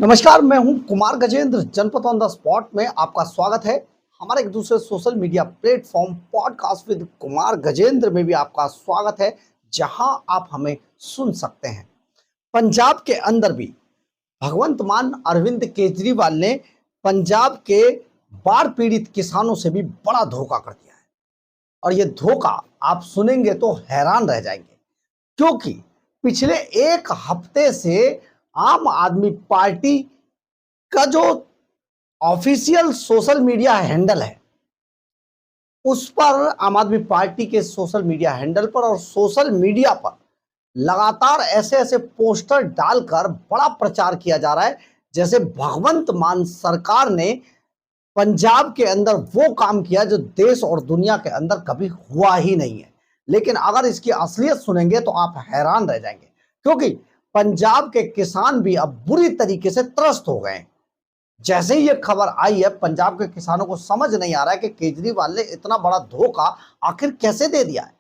नमस्कार, मैं हूं कुमार गजेंद्र। जनपद ऑन द स्पॉट में आपका स्वागत है। हमारे एक दूसरे social media platform podcast with Kumar Gajendra में भी आपका स्वागत है, जहां आप हमें सुन सकते हैं। पंजाब के अंदर भी भगवंत मान अरविंद केजरीवाल ने पंजाब के बाढ़ पीड़ित किसानों से भी बड़ा धोखा कर दिया है। और ये धोखा आप सुनेंगे तो हैरान रह जाएंगे, क्योंकि पिछले एक हफ्ते से आम आदमी पार्टी का जो ऑफिशियल सोशल मीडिया हैंडल है, उस पर आम आदमी पार्टी के सोशल मीडिया हैंडल पर और सोशल मीडिया पर लगातार ऐसे ऐसे पोस्टर डालकर बड़ा प्रचार किया जा रहा है, जैसे भगवंत मान सरकार ने पंजाब के अंदर वो काम किया जो देश और दुनिया के अंदर कभी हुआ ही नहीं है। लेकिन अगर इसकी असलियत सुनेंगे तो आप हैरान रह जाएंगे, क्योंकि पंजाब के किसान भी अब बुरी तरीके से त्रस्त हो गए हैं। जैसे ही ये खबर आई है, पंजाब के किसानों को समझ नहीं आ रहा है कि केजरीवाल ने इतना बड़ा धोखा आखिर कैसे दे दिया है।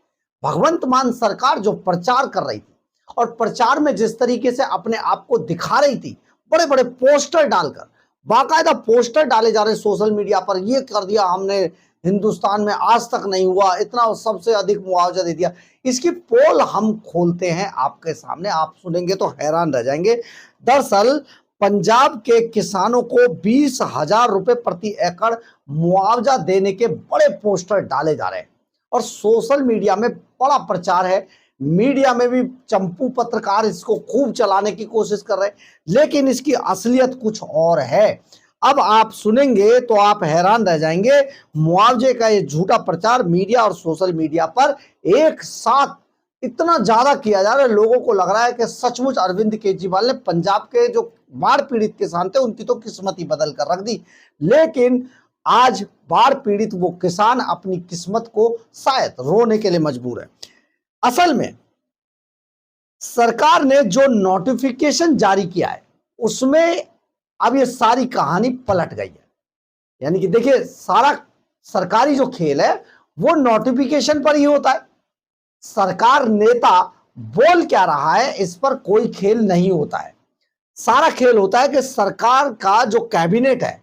भगवंत मान सरकार जो प्रचार कर रही थी और प्रचार में जिस तरीके से अपने आप को दिखा रही थी, बड़े बड़े पोस्टर डालकर, बाकायदा पोस्टर डाले जा रहे सोशल मीडिया पर, ये कर दिया हमने, हिंदुस्तान में आज तक नहीं हुआ, इतना सबसे अधिक मुआवजा दे दिया। इसकी पोल हम खोलते हैं आपके सामने, आप सुनेंगे तो हैरान रह जाएंगे। दरअसल पंजाब के किसानों को 20,000 रुपए प्रति एकड़ मुआवजा देने के बड़े पोस्टर डाले जा रहे हैं और सोशल मीडिया में बड़ा प्रचार है। मीडिया में भी चंपू पत्रकार इसको खूब चलाने की कोशिश कर रहे हैं, लेकिन इसकी असलियत कुछ और है। अब आप सुनेंगे तो आप हैरान रह जाएंगे। मुआवजे का ये झूठा प्रचार मीडिया और सोशल मीडिया पर एक साथ इतना ज्यादा किया जा रहा है, लोगों को लग रहा है कि सचमुच अरविंद केजरीवाल ने पंजाब के जो बाढ़ पीड़ित किसान थे उनकी तो किस्मत ही बदल कर रख दी। लेकिन आज बाढ़ पीड़ित वो किसान अपनी किस्मत को शायद रोने के लिए मजबूर है। असल में सरकार ने जो नोटिफिकेशन जारी किया है, उसमें अब ये सारी कहानी पलट गई है। यानी कि देखिए, सारा सरकारी जो खेल है वो नोटिफिकेशन पर ही होता है। सरकार नेता बोल क्या रहा है इस पर कोई खेल नहीं होता है। सारा खेल होता है कि सरकार का जो कैबिनेट है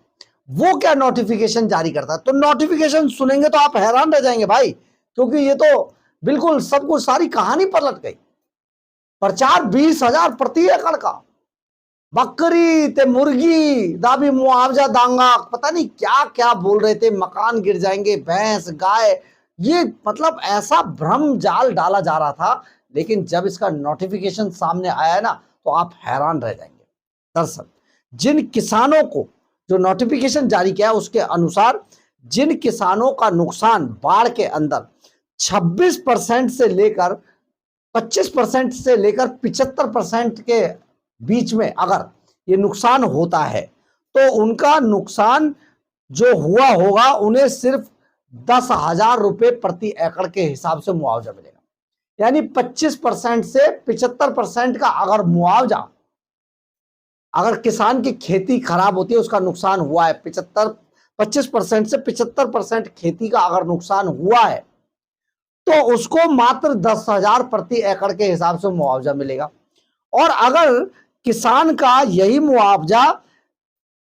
वो क्या नोटिफिकेशन जारी करता है। तो नोटिफिकेशन सुनेंगे तो आप हैरान रह जाएंगे भाई, क्योंकि ये तो बिल्कुल सब कुछ, सारी कहानी पलट गई। प्रचार 20,000 प्रति एकड़ का, बकरी ते मुर्गी दा भी मुआवजा दांगा, पता नहीं क्या क्या बोल रहे थे, मकान गिर जाएंगे, भैंस गाय, ये मतलब ऐसा भ्रम जाल डाला जा रहा था। लेकिन जब इसका नोटिफिकेशन सामने आया है ना, तो आप हैरान रह जाएंगे। दरअसल जिन किसानों को जो नोटिफिकेशन जारी किया है, उसके अनुसार जिन किसानों का नुकसान बाढ़ के अंदर 26% से लेकर 25% से लेकर 75% के बीच में अगर ये नुकसान होता है, तो उनका नुकसान जो हुआ होगा उन्हें सिर्फ 10,000 रुपए प्रति एकड़ के हिसाब से मुआवजा मिलेगा। यानी 25% से 75% का अगर मुआवजा, अगर किसान की खेती खराब होती है, उसका नुकसान हुआ है, 25% से 75% खेती का अगर नुकसान हुआ है, तो उसको मात्र 10,000 प्रति एकड़ के हिसाब से मुआवजा मिलेगा। और अगर किसान का यही मुआवजा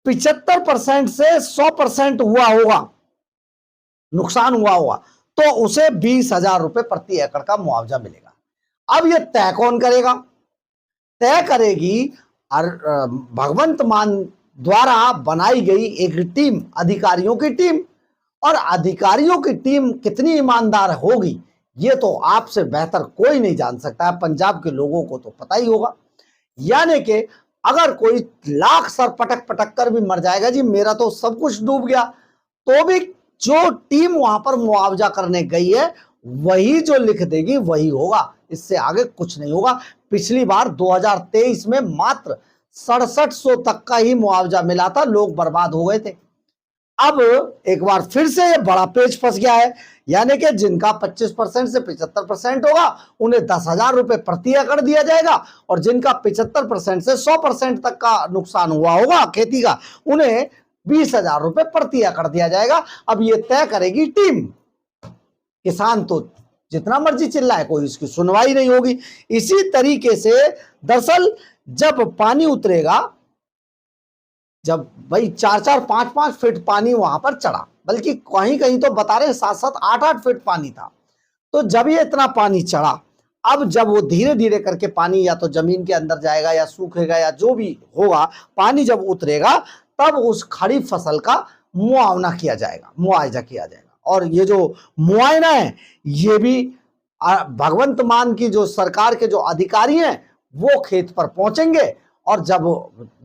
75% से 100% हुआ होगा, नुकसान हुआ होगा, तो उसे 20,000 रुपए प्रति एकड़ का मुआवजा मिलेगा। अब यह तय कौन करेगा? तय करेगी भगवंत मान द्वारा बनाई गई एक टीम, अधिकारियों की टीम। और अधिकारियों की टीम कितनी ईमानदार होगी, ये तो आपसे बेहतर कोई नहीं जान सकता है। पंजाब के लोगों को तो पता ही होगा। यानी कि अगर कोई लाख सर पटक पटक कर भी मर जाएगा, जी मेरा तो सब कुछ डूब गया, तो भी जो टीम वहां पर मुआवजा करने गई है वही जो लिख देगी वही होगा, इससे आगे कुछ नहीं होगा। पिछली बार 2023 में मात्र 6700 तक का ही मुआवजा मिला था, लोग बर्बाद हो गए थे। अब एक बार फिर से ये बड़ा पेच फंस गया है। यानी कि जिनका 25% से 75% होगा उन्हें 10,000 रुपए प्रति एकड़ दिया जाएगा, और जिनका 75% से 100% तक का नुकसान हुआ होगा खेती का, उन्हें 20,000 रुपए प्रति एकड़ दिया जाएगा। अब ये तय करेगी टीम। किसान तो जितना मर्जी चिल्लाए, कोई इसकी सुनवाई नहीं होगी। इसी तरीके से दरअसल जब पानी उतरेगा जब भाई 4-4 5-5 फीट पानी वहां पर चढ़ा, बल्कि कहीं कहीं तो बता रहे 7-7 8-8 फीट पानी था। तो जब ये इतना पानी चढ़ा, अब जब वो धीरे धीरे करके पानी या तो जमीन के अंदर जाएगा या सूखेगा या जो भी होगा, पानी जब उतरेगा तब उस खड़ी फसल का मुआवना किया जाएगा, मुआवजा किया जाएगा। और ये जो मुआयना है ये भी भगवंत मान की जो सरकार के जो अधिकारी हैं वो खेत पर पहुंचेंगे और जब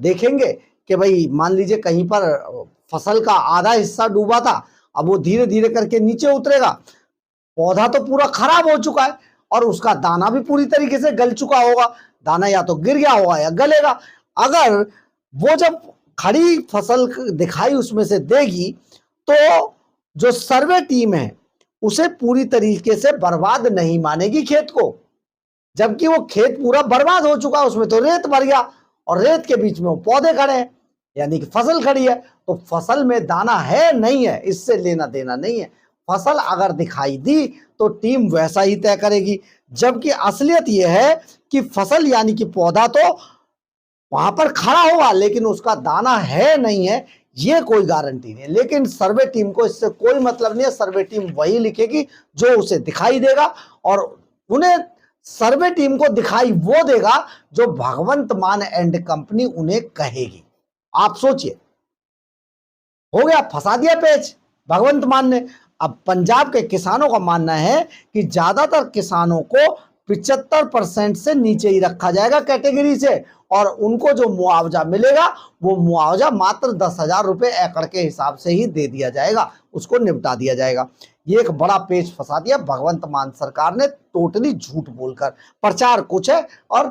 देखेंगे कि भाई मान लीजिए कहीं पर फसल का आधा हिस्सा डूबा था, अब वो धीरे धीरे करके नीचे उतरेगा, पौधा तो पूरा खराब हो चुका है और उसका दाना भी पूरी तरीके से गल चुका होगा, दाना या तो गिर गया होगा या गलेगा। अगर वो जब खड़ी फसल दिखाई उसमें से देगी तो जो सर्वे टीम है उसे पूरी तरीके से बर्बाद नहीं मानेगी खेत को, जबकि वो खेत पूरा बर्बाद हो चुका है, उसमें तो रेत भर गया और रेत के बीच में वो पौधे खड़े हैं, यानी कि फसल खड़ी है। तो फसल में दाना है नहीं है इससे लेना देना नहीं है। फसल अगर दिखाई दी तो टीम वैसा ही तय करेगी, जबकि असलियत यह है कि फसल यानी कि पौधा तो वहां पर खड़ा होगा लेकिन उसका दाना है नहीं है, ये कोई गारंटी नहीं है। लेकिन सर्वे टीम को इससे कोई मतलब नहीं है, सर्वे टीम वही लिखेगी जो उसे दिखाई देगा और उन्हें सर्वे टीम को दिखाई वो देगा जो भगवंत मान एंड कंपनी उन्हें कहेगी। आप सोचिए, हो गया, फंसा दिया पेच भगवंत मान ने। अब पंजाब के किसानों का मानना है कि ज्यादातर किसानों को 75% से नीचे ही रखा जाएगा कैटेगरी से और उनको जो मुआवजा मिलेगा वो मुआवजा मात्र 10,000 रुपए एकड़ के हिसाब से ही दे दिया जाएगा, उसको निपटा दिया जाएगा। ये एक बड़ा पेच फंसा दिया भगवंत मान सरकार ने, टोटली झूठ बोलकर। प्रचार कुछ है और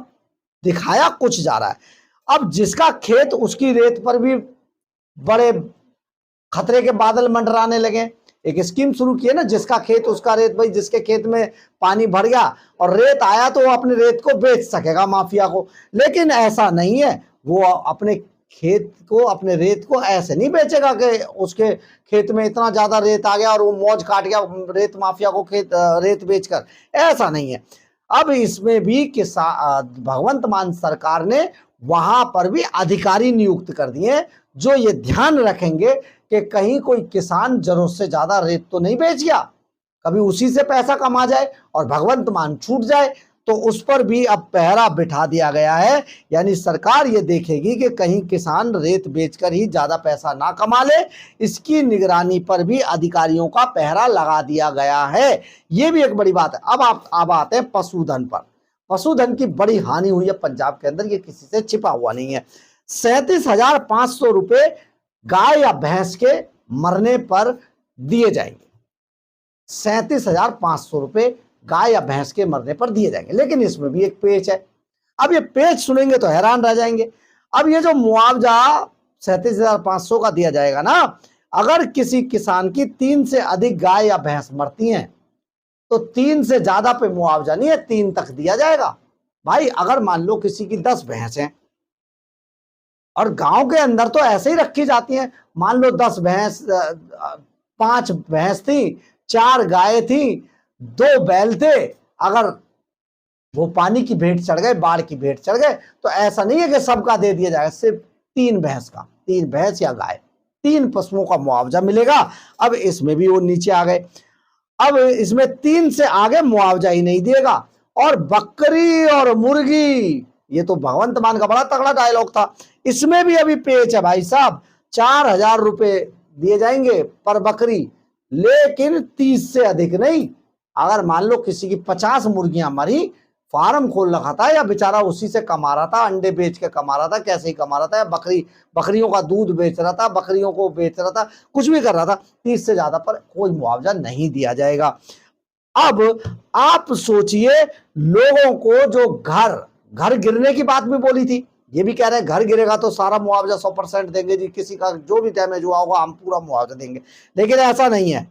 दिखाया कुछ जा रहा है। अब जिसका खेत उसकी रेत पर भी बड़े खतरे के बादल मंडराने लगे। एक स्कीम शुरू की है ना, जिसका खेत उसका रेत। भाई जिसके खेत में पानी भर गया और रेत आया तो वो अपने रेत को बेच सकेगा माफिया को, लेकिन ऐसा नहीं है। वो अपने खेत को, अपने रेत को ऐसे नहीं बेचेगा कि उसके खेत में इतना ज्यादा रेत आ गया और वो मौज काट गया रेत माफिया को खेत रेत बेचकर, ऐसा नहीं है। अब इसमें भी भगवंत मान सरकार ने वहां पर भी अधिकारी नियुक्त कर दिए जो ये ध्यान रखेंगे कि कहीं कोई किसान जरूरत से ज्यादा रेत तो नहीं बेच गया, कभी उसी से पैसा कमा जाए और भगवंत मान छूट जाए। तो उस पर भी अब पहरा बिठा दिया गया है, यानी सरकार ये देखेगी कि कहीं किसान रेत बेचकर ही ज्यादा पैसा ना कमा ले, इसकी निगरानी पर भी अधिकारियों का पहरा लगा दिया गया है। ये भी एक बड़ी बात है। अब आते हैं पशुधन पर। पशुधन की बड़ी हानि हुई है पंजाब के अंदर, ये किसी से छिपा हुआ नहीं है। 37,500 रुपए गाय या भैंस के मरने पर दिए जाएंगे। 37,500 रुपए गाय या भैंस के मरने पर दिए जाएंगे। लेकिन इसमें भी एक पेच है। अब ये पेच सुनेंगे तो हैरान रह जाएंगे। अब ये जो मुआवजा 37,500 का दिया जाएगा ना, अगर किसी किसान की 3 से अधिक गाय या भैंस मरती हैं तो 3 से ज्यादा पे मुआवजा नहीं है, 3 तक दिया जाएगा। भाई अगर मान लो किसी की 10 भैंस हैं और गांव के अंदर तो ऐसे ही रखी जाती हैं, मान लो 10 भैंस, 5 भैंस थी, 4 गाय थी, 2 बैल थे, अगर वो पानी की भेंट चढ़ गए, बाढ़ की भेंट चढ़ गए, तो ऐसा नहीं है कि सबका दे दिया जाएगा, सिर्फ 3 भैंस का, 3 भैंस या गाय, 3 पशुओं का मुआवजा मिलेगा। अब इसमें भी वो नीचे आ गए। अब इसमें 3 से आगे मुआवजा ही नहीं देगा। और बकरी और मुर्गी, ये तो भगवंत मान का बड़ा तगड़ा डायलॉग था, इसमें भी अभी पेच है भाई साहब। 4,000 रुपए दिए जाएंगे पर बकरी, लेकिन 30 से अधिक नहीं। अगर मान लो किसी की 50 मुर्गियां मरी, फार्म खोल रखा था या बेचारा उसी से कमा रहा था, अंडे बेच के कमा रहा था, कैसे ही कमा रहा था, या बकरियों का दूध बेच रहा था, बकरियों को बेच रहा था, कुछ भी कर रहा था, 30 से ज्यादा पर कोई मुआवजा नहीं दिया जाएगा। अब आप सोचिए, लोगों को जो घर गिरने की बात भी बोली थी, ये भी कह रहे हैं घर गिरेगा तो सारा मुआवजा 100% देंगे जी, किसी का जो भी डैमेज हुआ होगा हम पूरा मुआवजा देंगे। लेकिन ऐसा नहीं है।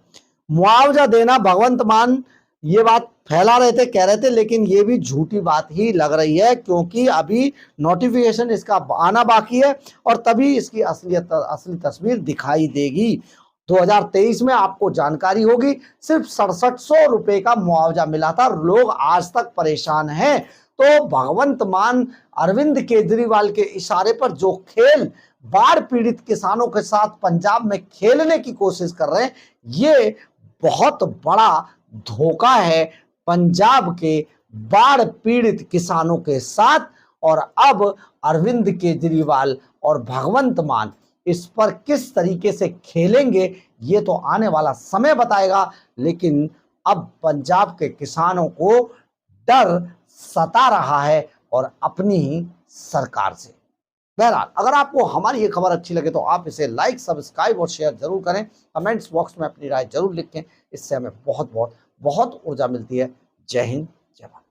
मुआवजा देना भगवंत मान ये बात फैला रहे थे, कह रहे थे, लेकिन ये भी झूठी बात ही लग रही है, क्योंकि अभी नोटिफिकेशन इसका आना बाकी है और तभी इसकी असली तस्वीर दिखाई देगी। 2023 में आपको जानकारी होगी, सिर्फ 6700 रुपए का मुआवजा मिला था। लोग आज तक परेशान हैं। तो भगवंत मान अरविंद केजरीवाल के इशारे पर जो खेल बाढ़ पीड़ित किसानों के साथ पंजाब में खेलने की कोशिश कर रहे हैं, ये बहुत बड़ा धोखा है पंजाब के बाढ़ पीड़ित किसानों के साथ। और अब अरविंद केजरीवाल और भगवंत मान इस पर किस तरीके से खेलेंगे ये तो आने वाला समय बताएगा, लेकिन अब पंजाब के किसानों को डर सता रहा है और अपनी ही सरकार से। बहरहाल, अगर आपको हमारी ये खबर अच्छी लगे तो आप इसे लाइक, सब्सक्राइब और शेयर जरूर करें। कमेंट्स बॉक्स में अपनी राय जरूर लिखें, इससे हमें बहुत बहुत बहुत ऊर्जा मिलती है। जय हिंद, जय भारत।